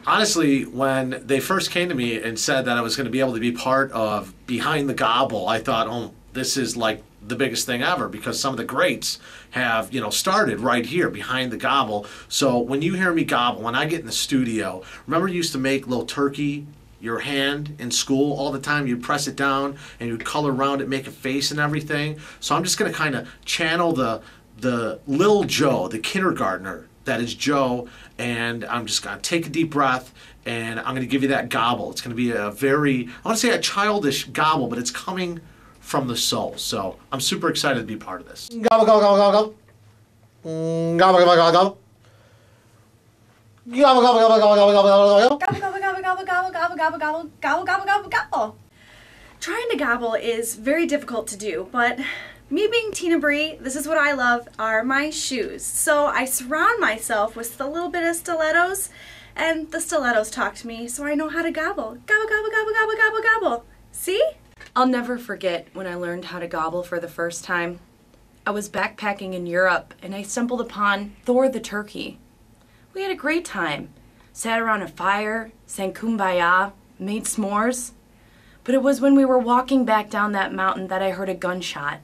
Honestly, when they first came to me and said that I was going to be able to be part of Behind the Gobble, I thought, oh, this is like the biggest thing ever, because some of the greats have, started right here behind the gobble. So when you hear me gobble, when I get in the studio, remember you used to make little turkey, your hand in school all the time? You'd press it down and you'd color around it, make a face and everything. So I'm just going to kind of channel the little Joe, the kindergartner that is Joe, and I'm just going to take a deep breath and I'm going to give you that gobble. It's going to be I want to say a childish gobble, but it's coming from the soul. So I'm super excited to be part of this. Gobble, gobble, gobble, gobble. Gobble, gobble, gobble, gobble. Gobble, gobble, gobble, gobble, gobble, gobble, gobble. Gobble, gobble, gobble, gobble, gobble, gobble, gobble, gobble, gobble, gobble, gobble, gobble. Trying to gobble is very difficult to do, but me being Tina Bree, this is what I love, are my shoes. So I surround myself with a little bit of stilettos, and the stilettos talk to me, so I know how to gobble. Gobble, gobble, gobble, gobble, gobble, gobble. See? I'll never forget when I learned how to gobble for the first time. I was backpacking in Europe, and I stumbled upon Thor the turkey. We had a great time. Sat around a fire, sang Kumbaya, made s'mores. But it was when we were walking back down that mountain that I heard a gunshot,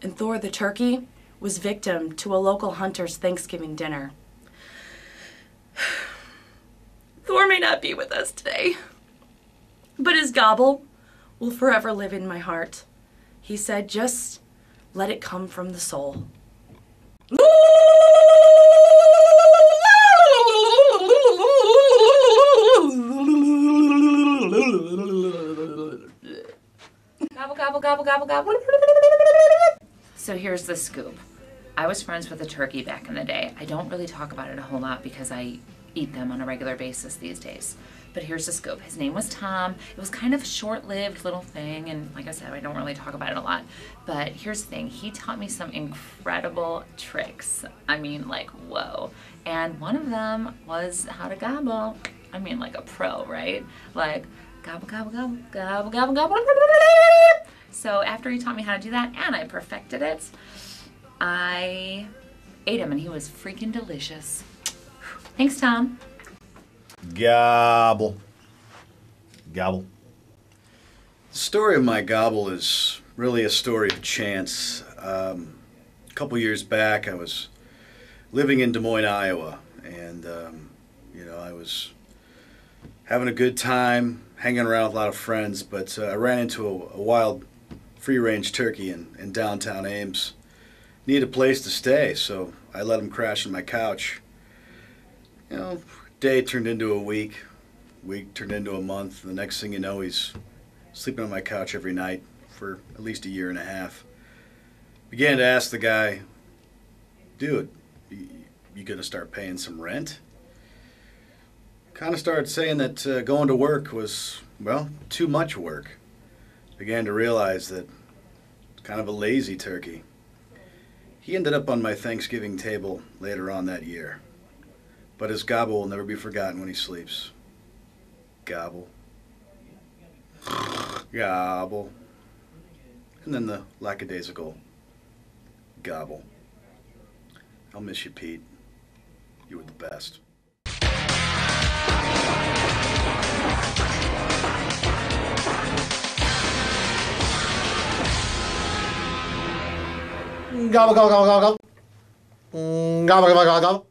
and Thor the turkey was victim to a local hunter's Thanksgiving dinner. Thor may not be with us today, but his gobble will forever live in my heart. He said, just let it come from the soul. Gobble, gobble, gobble, gobble, gobble. So here's the scoop. I was friends with a turkey back in the day. I don't really talk about it a whole lot because I eat them on a regular basis these days. But here's the scoop. His name was Tom. It was kind of a short-lived little thing, and like I said, I don't really talk about it a lot. But here's the thing. He taught me some incredible tricks. I mean, like, whoa. And one of them was how to gobble. I mean, like a pro, right? Like, gobble, gobble, gobble, gobble, gobble, gobble. So after he taught me how to do that, and I perfected it, I ate him, and he was freaking delicious. Thanks, Tom. Gobble. Gobble. The story of my gobble is really a story of chance. A couple years back, I was living in Des Moines, Iowa, and I was having a good time, hanging around with a lot of friends, but I ran into a wild free-range turkey in downtown Ames. Needed a place to stay, so I let him crash on my couch. Day turned into a week turned into a month. The next thing you know, he's sleeping on my couch every night for at least a year and a half. Began to ask the guy, dude, you gonna start paying some rent? Kind of started saying that going to work was, well, too much work. Began to realize that kind of a lazy turkey. He ended up on my Thanksgiving table later on that year. But his gobble will never be forgotten when he sleeps. Gobble. Gobble. And then the lackadaisical gobble. I'll miss you, Pete. You were the best. Gobble, gobble, gobble, gobble. Gobble, gobble, gobble, gobble.